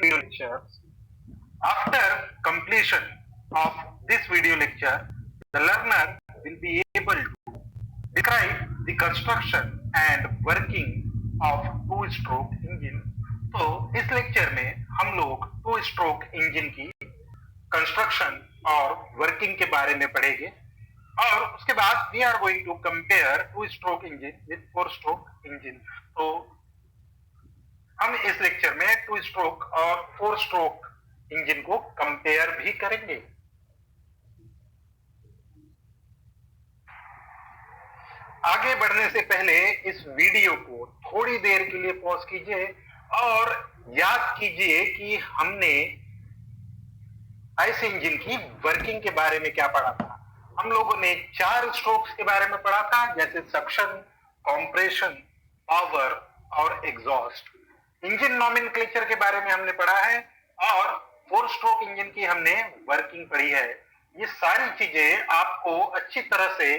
video lecture. After completion of this video lecture, the learner will be able to describe the construction and working of two-stroke engine. तो इस lecture में हम लोग two stroke engine की construction और working के बारे में पढ़ेंगे और उसके बाद we are going to compare two stroke engine with four stroke engine. तो हम इस लेक्चर में टू स्ट्रोक और फोर स्ट्रोक इंजन को कंपेयर भी करेंगे। आगे बढ़ने से पहले इस वीडियो को थोड़ी देर के लिए पॉज कीजिए और याद कीजिए कि हमने आईसी इंजन की वर्किंग के बारे में क्या पढ़ा था। हम लोगों ने चार स्ट्रोक्स के बारे में पढ़ा था, जैसे सक्शन, कॉम्प्रेशन, पावर और एग्जॉस्ट। इंजन नॉमेनक्लेचर के बारे में हमने पढ़ा है और फोर स्ट्रोक इंजन की हमने वर्किंग पढ़ी है। ये सारी चीजें आपको अच्छी तरह से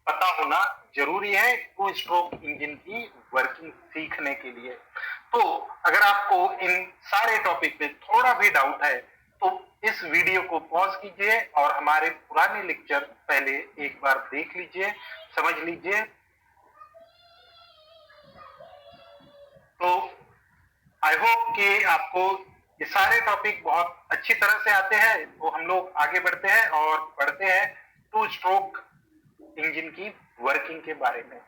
पता होना जरूरी है टू स्ट्रोक इंजन की वर्किंग सीखने के लिए। तो अगर आपको इन सारे टॉपिक पे थोड़ा भी डाउट है तो इस वीडियो को पॉज कीजिए और हमारे पुराने लेक्चर पहले एक बार देख लीजिए, समझ लीजिए। तो आई होप कि आपको ये सारे टॉपिक बहुत अच्छी तरह से आते हैं। तो हम लोग आगे बढ़ते हैं और पढ़ते हैं टू स्ट्रोक इंजन की वर्किंग के बारे में।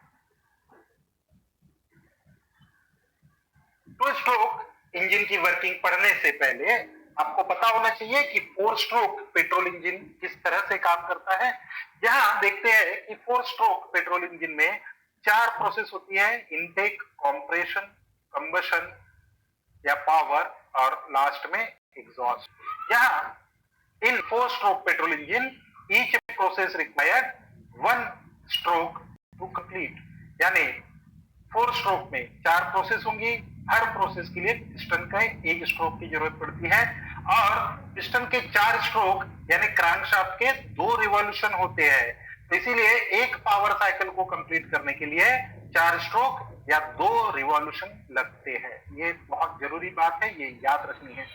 टू स्ट्रोक इंजन की वर्किंग पढ़ने से पहले आपको पता होना चाहिए कि फोर स्ट्रोक पेट्रोल इंजन किस तरह से काम करता है। यहां देखते हैं कि फोर स्ट्रोक पेट्रोल इंजन में चार प्रोसेस होती है: इनटेक, कॉम्प्रेशन, कंबशन या पावर और लास्ट में एग्जॉस्ट। यहां in four stroke petrol engine each process required one stroke to complete, यानी फोर स्ट्रोक में चार प्रोसेस होंगी। हर प्रोसेस के लिए पिस्टन का एक स्ट्रोक की जरूरत पड़ती है और पिस्टन के चार स्ट्रोक यानी क्रैंकशाफ्ट के दो रिवॉल्यूशन होते हैं। तो इसीलिए एक पावर साइकिल को कंप्लीट करने के लिए चार स्ट्रोक या दो रिवॉल्यूशन लगते हैं। ये बहुत जरूरी बात है, ये याद रखनी है।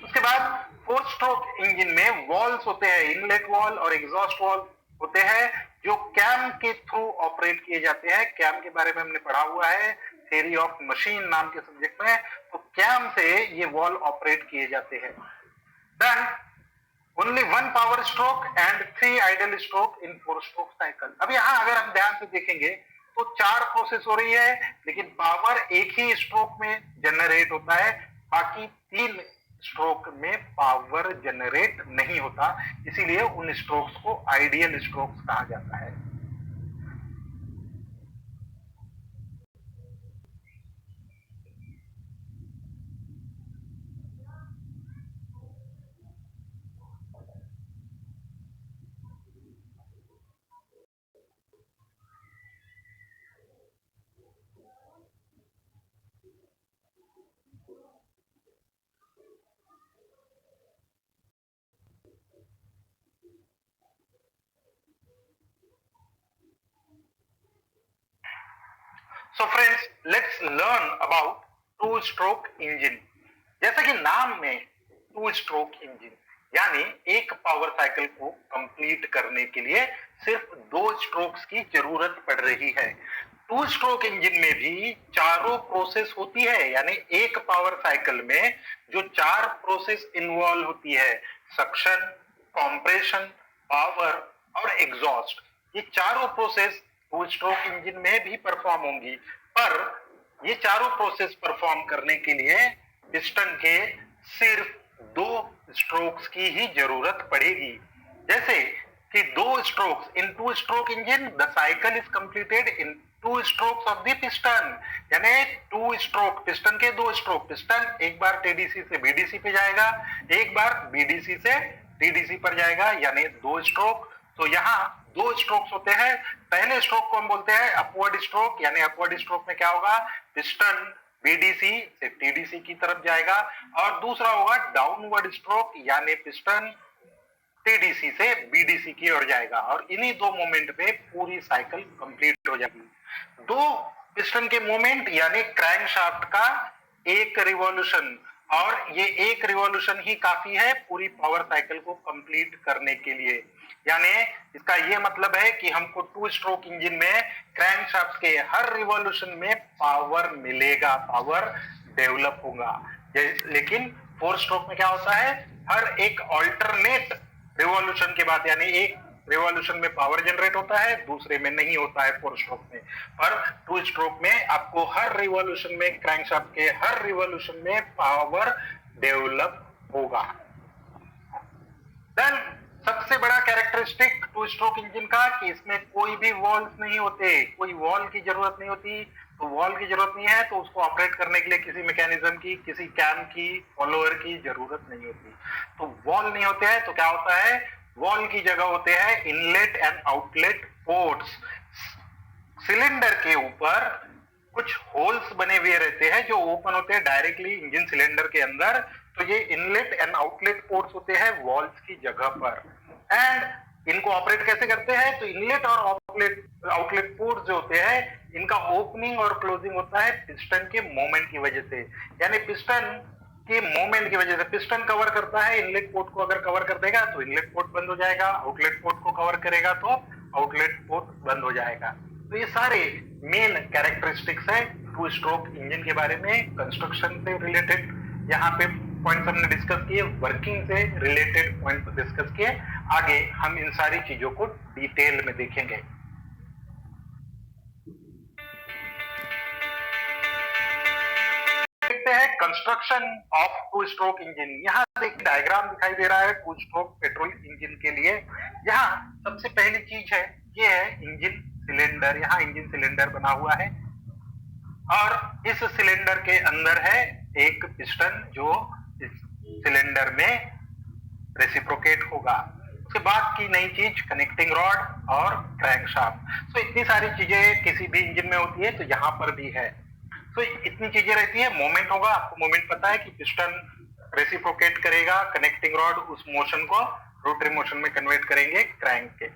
उसके बाद फोर स्ट्रोक इंजन में वॉल्स होते हैं, इनलेट वॉल और एग्जॉस्ट वॉल होते हैं, जो कैम के थ्रू ऑपरेट किए जाते हैं। कैम के बारे में हमने पढ़ा हुआ है थ्योरी ऑफ मशीन नाम के सब्जेक्ट में। तो कैम से ये वॉल ऑपरेट किए जाते हैं। Then only one power stroke and three idle stroke in four stroke cycle. अब यहां अगर हम ध्यान से देखेंगे तो चार प्रोसेस हो रही है, लेकिन पावर एक ही स्ट्रोक में जनरेट होता है, बाकी तीन स्ट्रोक में पावर जनरेट नहीं होता। इसीलिए उन स्ट्रोक्स को आइडियल स्ट्रोक्स कहा जाता है। So friends, let's learn about to stroke engine. जैसा कि नाम में टू स्ट्रोक इंजन यानी एक पावर साइकिल को कंप्लीट करने के लिए सिर्फ दो स्ट्रोक्स की जरूरत पड़ रही है। टू स्ट्रोक इंजन में भी चारों प्रोसेस होती है, यानी एक पावर साइकिल में जो चार प्रोसेस इन्वॉल्व होती है: सक्शन, कॉम्प्रेशन, पावर और एग्जॉस्ट। ये चारों प्रोसेस टू स्ट्रोक इंजन में भी परफॉर्म होंगी, पर ये चारों प्रोसेस परफॉर्म करने के लिए पिस्टन के सिर्फ दो स्ट्रोक्स की ही जरूरत पड़ेगी। जैसे कि दो strokes in two stroke engine the cycle is completed in two strokes of the piston, यानी टू स्ट्रोक पिस्टन के दो स्ट्रोक। पिस्टन एक बार टीडीसी से बीडीसी पे जाएगा, एक बार बीडीसी से टीडीसी पर जाएगा, यानी दो स्ट्रोक। तो यहाँ दो स्ट्रोक्स होते हैं। पहले स्ट्रोक को हम बोलते हैं अपवर्ड स्ट्रोक, यानी अपवर्ड स्ट्रोक में क्या होगा, पिस्टन बीडीसी से टीडीसी की तरफ जाएगा, और दूसरा होगा डाउनवर्ड स्ट्रोक, यानी पिस्टन टीडीसी से बीडीसी की ओर जाएगा, और इन्हीं दो मोमेंट में पूरी साइकिल कंप्लीट हो जाएगी। दो पिस्टन के मोमेंट यानी क्रैंकशाफ्ट का एक रिवॉल्यूशन और ये एक रिवॉल्यूशन ही काफी है पूरी पावर साइकिल को कंप्लीट करने के लिए। यानी इसका ये मतलब है कि हमको 2 स्ट्रोक इंजन में क्रैंकशाफ्ट के हर रिवॉल्यूशन में पावर मिलेगा, पावर डेवलप होगा। लेकिन 4 स्ट्रोक में क्या होता है, हर एक ऑल्टरनेट रिवॉल्यूशन के बाद, यानी एक रिवॉल्यूशन में पावर जनरेट होता है, दूसरे में नहीं होता है 4 स्ट्रोक में। पर 2 स्ट्रोक में आपको हर रिवॉल्यूशन में, क्रैंकशाफ्ट के हर रिवॉल्यूशन में पावर डेवलप होगा। देन सबसे बड़ा कैरेक्टरिस्टिक 2 स्ट्रोक इंजन का कि इसमें कोई भी वॉल्स नहीं होते, कोई वॉल की जरूरत नहीं होती। तो वॉल की जरूरत नहीं है तो उसको ऑपरेट करने के लिए किसी मैकेनिज्म की, किसी कैम की, फॉलोअर की जरूरत नहीं होती। तो वॉल नहीं होते हैं तो क्या होता है, वॉल की जगह होते हैं inlet and outlet ports. Cylinder के ऊपर कुछ होल्स बने हुए रहते हैं जो ओपन होते हैं डायरेक्टली इंजन सिलेंडर के अंदर। तो ये इनलेट एंड आउटलेट पोर्ट्स होते हैं वॉल्स की जगह पर। एंड इनको ऑपरेट कैसे करते हैं, तो इनलेट और आउटलेट पोर्ट्स जो होते हैं इनका ओपनिंग और क्लोजिंग होता है पिस्टन के मोमेंट की वजह से। यानी पिस्टन के मोमेंट की वजह से पिस्टन कवर करता है इनलेट पोर्ट को, अगर कवर कर देगा तो इनलेट पोर्ट बंद हो जाएगा, आउटलेट पोर्ट को कवर करेगा तो आउटलेट पोर्ट बंद हो जाएगा। तो ये सारे मेन कैरेक्टरिस्टिक्स है 2 स्ट्रोक इंजन के बारे में। कंस्ट्रक्शन से रिलेटेड यहाँ पे पॉइंट्स हमने डिस्कस किए, वर्किंग से रिलेटेड पॉइंट डिस्कस किए। आगे हम इन सारी चीजों को डिटेल में देखेंगे। देखते हैं कंस्ट्रक्शन ऑफ 2 स्ट्रोक इंजन। यहाँ देखिए डायग्राम दिखाई दे रहा है 2 स्ट्रोक पेट्रोल इंजन के लिए। यहाँ सबसे पहली चीज है, ये है इंजन सिलेंडर। यहाँ इंजन सिलेंडर बना हुआ है और इस सिलेंडर के अंदर है एक पिस्टन जो इस सिलेंडर में रेसिप्रोकेट होगा। उसके बाद की नई चीज कनेक्टिंग रॉड और क्रैंकशाफ्ट। तो इतनी सारी चीजें किसी भी इंजन में होती है तो यहाँ पर भी है। तो इतनी चीजें रहती है। मोमेंट होगा, आपको मोमेंट पता है कि पिस्टन रेसिप्रोकेट करेगा, कनेक्टिंग रॉड उस मोशन को रोटरी मोशन में कन्वर्ट करेंगे क्रैंक के।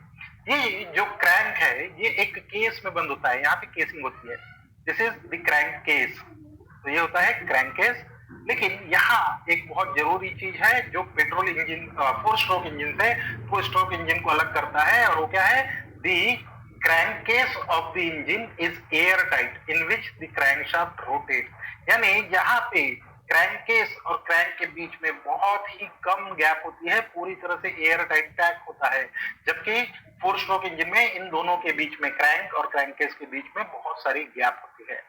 ये जो क्रैंक है ये एक केस में बंद होता है, यहाँ पे केसिंग होती है। This is the crank case. तो ये होता है क्रैंक केस। लेकिन यहाँ एक बहुत जरूरी चीज है जो पेट्रोल इंजन 4 स्ट्रोक इंजन से 2 स्ट्रोक इंजन को अलग करता है, और वो क्या है, दी crankcase of the engine is airtight in which the crankshaft rotates। यानी यहाँ पे क्रैंककेस और क्रैंक के बीच में बहुत ही कम गैप होती है, पूरी तरह से एयर टाइट पैक होता है। जबकि 4 स्ट्रोक इंजन में इन दोनों के बीच में, क्रैंक और क्रैंककेस के बीच में बहुत सारी गैप होती है।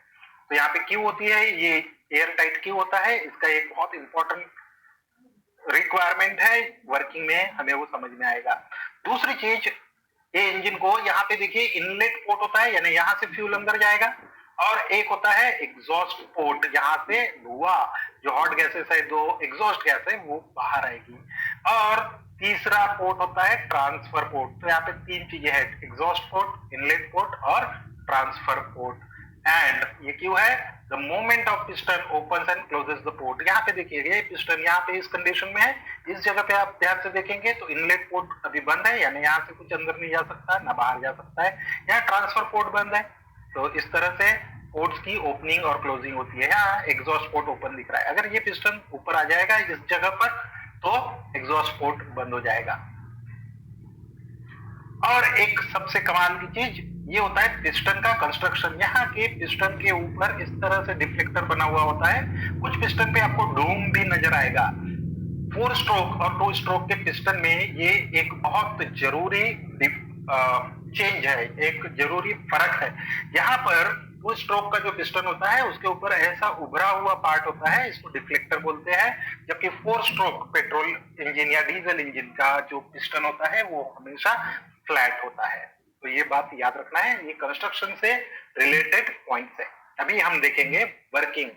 तो यहाँ पे क्यों होती है, ये एयर टाइट क्यों होता है, इसका एक बहुत इंपॉर्टेंट रिक्वायरमेंट है, वर्किंग में हमें वो समझ में आएगा। दूसरी चीज, ये इंजन को यहाँ पे देखिए इनलेट पोर्ट होता है, यानी यहाँ से फ्यूल अंदर जाएगा, और एक होता है एग्जॉस्ट पोर्ट, यहाँ से धुआं जो हॉट गैसेस है, दो एग्जॉस्ट गैस है वो बाहर आएगी। और तीसरा पोर्ट होता है ट्रांसफर पोर्ट। तो यहाँ पे 3 चीजें हैं, एग्जॉस्ट पोर्ट, इनलेट पोर्ट और ट्रांसफर पोर्ट। एंड ये क्यों है, the moment of piston opens and closes the port. यहाँ पे देखिए ये पिस्टन यहाँ पे इस कंडीशन में है, इस जगह पे आप ध्यान से देखेंगे तो इनलेट पोर्ट अभी बंद है, यानी यहाँ से कुछ अंदर नहीं जा सकता, ना बाहर जा सकता है। यहाँ ट्रांसफर पोर्ट बंद है। तो इस तरह से पोर्ट्स की ओपनिंग और क्लोजिंग होती है। यहाँ एग्जॉस्ट पोर्ट ओपन दिख रहा है, अगर ये पिस्टन ऊपर आ जाएगा इस जगह पर तो एग्जॉस्ट पोर्ट बंद हो जाएगा। और एक सबसे कमाल की चीज ये होता है पिस्टन का कंस्ट्रक्शन। यहाँ के पिस्टन के ऊपर इस तरह से डिफ्लेक्टर बना हुआ होता है, कुछ पिस्टन पे आपको डोम भी नजर आएगा। 4 स्ट्रोक और 2 स्ट्रोक के पिस्टन में ये एक बहुत जरूरी चेंज है, एक जरूरी फर्क है। यहाँ पर 2 स्ट्रोक का जो पिस्टन होता है उसके ऊपर ऐसा उभरा हुआ पार्ट होता है, इसको डिफ्लेक्टर बोलते हैं। जबकि 4 स्ट्रोक पेट्रोल इंजन या डीजल इंजन का जो पिस्टन होता है वो हमेशा फ्लैट होता है। तो ये बात याद रखना है, ये कंस्ट्रक्शन से रिलेटेड पॉइंट्स है। अभी हम देखेंगे वर्किंग।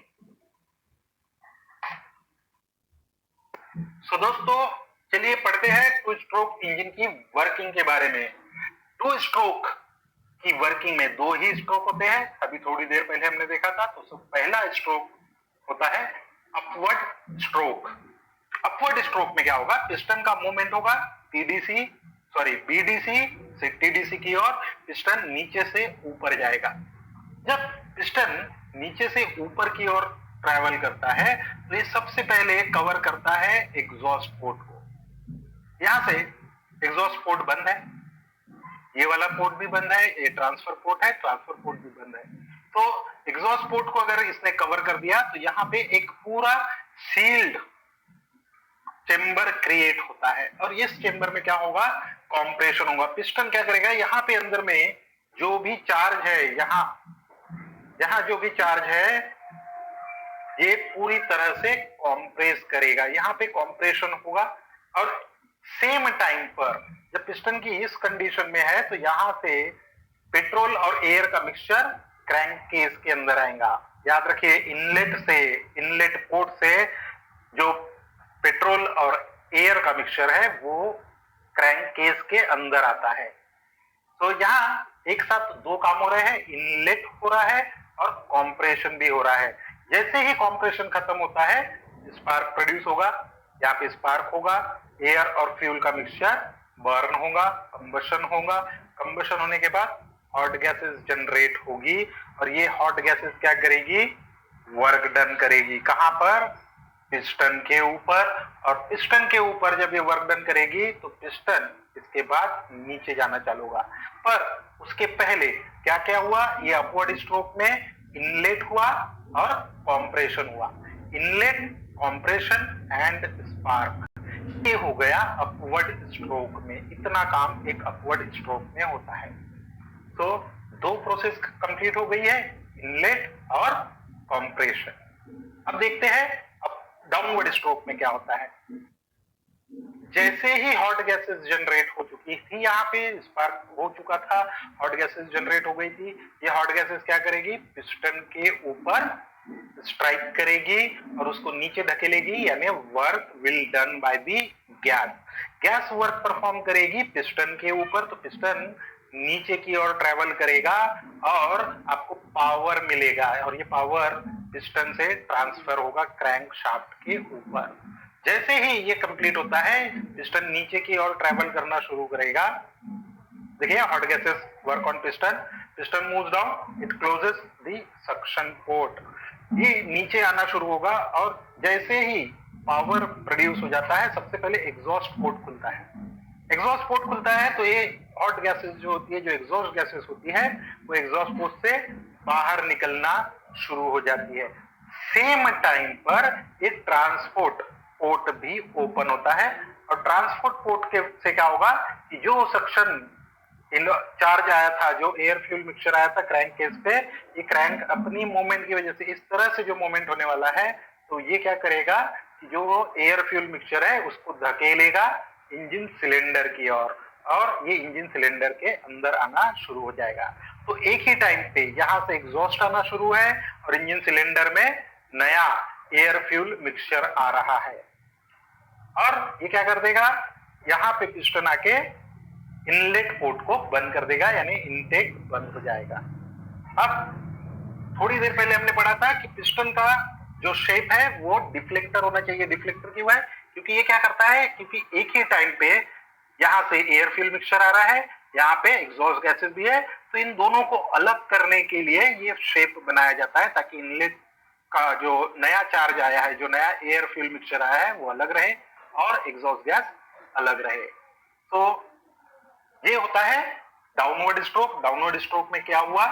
सो दोस्तों चलिए पढ़ते हैं 2 स्ट्रोक इंजन की वर्किंग के बारे में। 2 स्ट्रोक की वर्किंग में 2 ही स्ट्रोक होते हैं, अभी थोड़ी देर पहले हमने देखा था। तो पहला स्ट्रोक होता है अपवर्ड स्ट्रोक। अपवर्ड स्ट्रोक में क्या होगा, पिस्टन का मूवमेंट होगा बीडीसी से टीडीसी की ओर, पिस्टन नीचे से ऊपर जाएगा। जब पिस्टन नीचे से ऊपर की ओर ट्रैवल करता है तो ये सबसे पहले कवर करता है एग्जॉस्ट पोर्ट को। यहां से एग्जॉस्ट पोर्ट बंद है, ये वाला पोर्ट भी बंद है, ये ट्रांसफर पोर्ट है, ट्रांसफर पोर्ट भी बंद है। तो एग्जॉस्ट पोर्ट को अगर इसने कवर कर दिया तो यहाँ पे एक पूरा सील्ड चेंबर क्रिएट होता है और इस चेंबर में क्या होगा, कॉम्प्रेशन होगा। पिस्टन क्या करेगा, यहाँ पे अंदर में जो भी चार्ज है, यहाँ जो भी चार्ज है ये पूरी तरह से कॉम्प्रेस करेगा, यहाँ पे कॉम्प्रेशन होगा। और सेम टाइम पर जब पिस्टन की इस कंडीशन में है तो यहाँ से पेट्रोल और एयर का मिक्सचर क्रैंक केस के अंदर आएगा। याद रखिए इनलेट पोर्ट से जो पेट्रोल और एयर का मिक्सचर है वो क्रैंक केस के अंदर आता है। तो यहाँ एक साथ दो काम हो रहे हैं, इनलेट हो रहा है और कॉम्प्रेशन भी हो रहा है। जैसे ही कॉम्प्रेशन खत्म होता है स्पार्क प्रोड्यूस होगा, यहाँ पे स्पार्क होगा, एयर और फ्यूल का मिक्सचर बर्न होगा, कंबशन होगा। कंबशन होने के बाद हॉट गैसेस जनरेट होगी और ये हॉट गैसेस क्या करेगी, वर्क डन करेगी। कहां पर, पिस्टन के ऊपर। और पिस्टन के ऊपर जब ये वर्क डन करेगी तो पिस्टन इसके बाद नीचे जाना चालू होगा। पर उसके पहले क्या क्या हुआ, ये अपवर्ड स्ट्रोक में इनलेट हुआ और कॉम्प्रेशन हुआ। इनलेट, कॉम्प्रेशन एंड स्पार्क, ये हो गया अपवर्ड स्ट्रोक में। इतना काम एक अपवर्ड स्ट्रोक में होता है। तो दो प्रोसेस कंप्लीट हो गई है, इनलेट और कॉम्प्रेशन। अब देखते हैं अब डाउनवर्ड स्ट्रोक में क्या होता है। जैसे ही हॉट गैसेस जनरेट हो चुकी थी, यहाँ पे स्पार्क हो चुका था, हॉट गैसेस जनरेट हो गई थी, ये हॉट गैसेस क्या करेगी, पिस्टन के ऊपर स्ट्राइक करेगी और उसको नीचे धकेलेगी, यानी work will done by the gas. Gas work perform करेगी पिस्टन के ऊपर, तो पिस्टन नीचे की ओर ट्रेवल करेगा और आपको पावर मिलेगा और ये पावर पिस्टन से ट्रांसफर होगा क्रैंक शाफ्ट के ऊपर। जैसे ही ये कंप्लीट होता है पिस्टन नीचे की ओर ट्रेवल करना शुरू करेगा। देखिए hot gases work on piston, piston moves down, it closes the suction port. ये नीचे आना शुरू होगा और जैसे ही पावर प्रोड्यूस हो जाता है सबसे पहले एग्जॉस्ट पोर्ट खुलता है। एग्जॉस्ट पोर्ट खुलता है तो ये हॉट गैसेस जो होती है, जो एग्जॉस्ट गैसेस होती है, वो एग्जॉस्ट पोर्ट से बाहर निकलना शुरू हो जाती है। सेम टाइम पर एक ट्रांसपोर्ट पोर्ट भी ओपन होता है और ट्रांसपोर्ट पोर्ट के से क्या होगा कि जो सक्शन चार्ज आया था, जो एयर फ्यूल मिक्सचर आया था क्रैंक केस पे, ये क्रैंक अपनी मूवमेंट की वजह से इस तरह से जो मूवमेंट होने वाला है, तो ये क्या करेगा कि जो एयर फ्यूल मिक्सचर है उसको धकेलेगा इंजन सिलेंडर की ओर और ये इंजन सिलेंडर के अंदर आना शुरू हो जाएगा। तो एक ही टाइम पे यहां से एग्जॉस्ट आना शुरू है और इंजन सिलेंडर में नया एयर फ्यूल मिक्सचर आ रहा है और ये क्या कर देगा, यहाँ पे पिस्टन आके इनलेट पोर्ट को बंद कर देगा, यानी इनटेक बंद हो जाएगा। अब थोड़ी देर पहले हमने पढ़ा था कि पिस्टन का जो शेप है वो डिफ्लेक्टर होना चाहिए। डिफ्लेक्टर क्यों है, क्योंकि ये क्या करता है, क्योंकि एक ही टाइम पे यहाँ से एयर फ्यूल मिक्सचर आ रहा है, यहाँ पे एग्जॉस्ट गैसेस भी है, तो इन दोनों को अलग करने के लिए ये शेप बनाया जाता है ताकि इनलेट का जो नया चार्ज आया है, जो नया एयर फ्यूल मिक्सचर आया है वो अलग रहे और एग्जॉस्ट गैस अलग रहे। तो ये होता है डाउनवर्ड स्ट्रोक। डाउनवर्ड स्ट्रोक में क्या हुआ,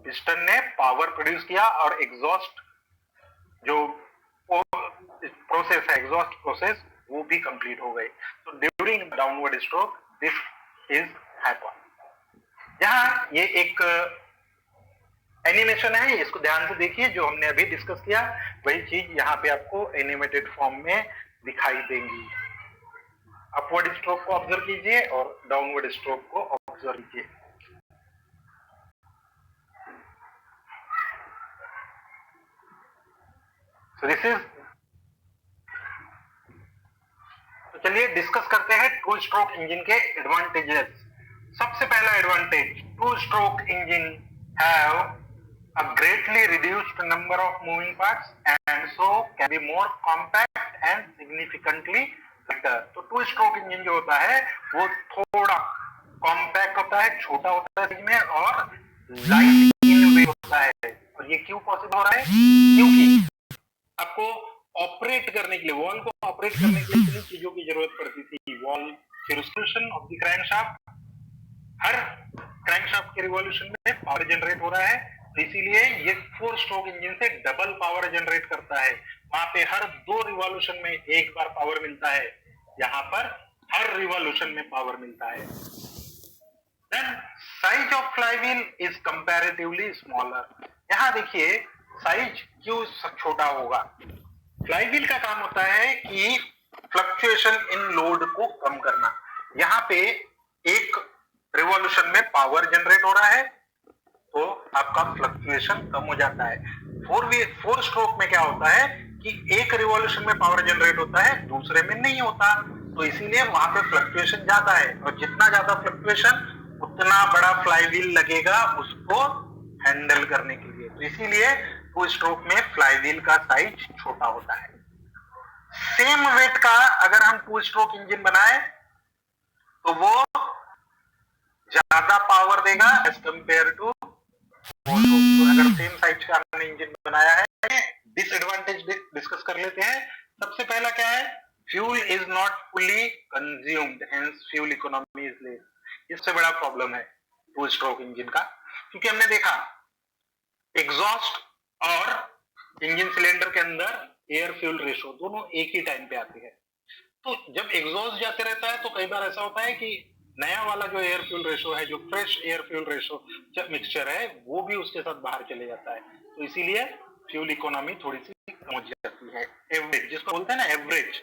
पिस्टन ने पावर प्रोड्यूस किया और एग्जॉस्ट जो प्रोसेस है, एग्जॉस्ट प्रोसेस, वो भी कंप्लीट हो गई। तो during downward stroke this is happen. यहाँ ये एक एनिमेशन है, इसको ध्यान से देखिए, जो हमने अभी डिस्कस किया वही चीज यहाँ पे आपको एनिमेटेड फॉर्म में दिखाई देंगी। अपवर्ड स्ट्रोक को ऑब्जर्व कीजिए और डाउनवर्ड स्ट्रोक को ऑब्जर्व कीजिए। So this is, तो चलिए डिस्कस करते हैं टू स्ट्रोक इंजन के एडवांटेजेस। सबसे पहला advantage, to stroke engine have a greatly reduced number of moving parts and so can be more compact and significantly lighter। तो टू स्ट्रोक इंजन जो होता है वो थोड़ा कॉम्पैक्ट होता है, छोटा होता है में और लाइट इन वेट होता है। और ये क्यों पॉसिबल हो रहा है, क्योंकि आपको ऑपरेट करने के लिए, वॉल को ऑपरेट करने के लिए कितनी चीजों की जरूरत पड़ती थी? वॉल के revolution of the crankshaft, her crankshaft के रिवॉल्यूशन में पावर जनरेट हो रहा है, तो इसीलिए ये 4 स्ट्रोक इंजन से डबल पावर जनरेट करता है। वहां पे हर 2 रिवॉल्यूशन में एक बार पावर मिलता है, यहाँ पर हर रिवॉल्यूशन में पावर मिलता है। Then size of flywheel is comparatively smaller. यहाँ देखिए साइज क्यों छोटा होगा? फ्लाईव्हील का काम होता है कि फ्लक्चुएशन इन लोड को कम करना। यहाँ पे एक रिवॉल्यूशन में पावर जनरेट हो रहा है तो आपका फ्लक्चुएशन कम हो जाता है। 4 स्ट्रोक में क्या होता है कि एक रिवॉल्यूशन में पावर जनरेट होता है, दूसरे में नहीं होता, तो इसीलिए वहां पे फ्लक्चुएशन ज्यादा है, और जितना ज्यादा फ्लक्चुएशन उतना बड़ा फ्लाईव्हील लगेगा उसको हैंडल करने के लिए, तो इसीलिए 2 स्ट्रोक में फ्लाईव्हील का साइज छोटा होता है। सेम वेट का अगर हम 2 स्ट्रोक इंजन बनाए तो वो ज्यादा पावर देगा एज कंपेयर टू 4 स्ट्रोक। तो अगर सेम साइज का हमने इंजन बनाया है, डिसएडवांटेज डिस्कस कर लेते हैं। सबसे पहला क्या है? Fuel is not fully consumed, hence fuel economy is less. इससे बड़ा प्रॉब्लम है 2 स्ट्रोक इंजन का, क्योंकि हमने देखा एग्जॉस्ट और इंजन सिलेंडर के अंदर एयर फ्यूल रेशो दोनों एक ही टाइम पे आते हैं। तो जब एग्जॉस्ट जाते रहता है तो कई बार ऐसा होता है कि नया वाला जो एयर फ्यूल रेशो है, जो fresh air fuel ratio mixture है, वो भी उसके साथ बाहर चले जाता है, तो इसीलिए फ्यूल इकोनॉमी थोड़ी सी कम हो जाती है। एवरेज जिसको बोलते हैं ना, एवरेज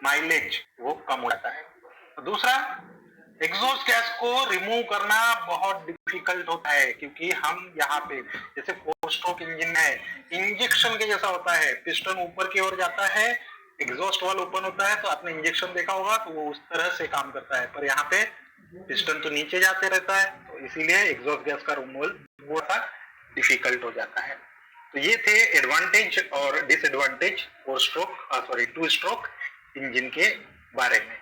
माइलेज, वो कम हो जाता है। दूसरा, एग्जॉस्ट गैस को रिमूव करना बहुत डिफिकल्ट होता है, क्योंकि हम यहाँ पे जैसे 4 स्ट्रोक इंजन है, इंजेक्शन के जैसा होता है, पिस्टन ऊपर की ओर जाता है, एग्जॉस्ट वाल ओपन होता है, तो आपने इंजेक्शन देखा होगा तो वो उस तरह से काम करता है, पर यहाँ पे पिस्टन तो नीचे जाते रहता है, तो इसीलिए एग्जॉस्ट गैस का रिमूवल वो सा डिफिकल्ट हो जाता है। तो ये थे एडवांटेज और डिसएडवांटेज 2 स्ट्रोक इंजन के बारे में।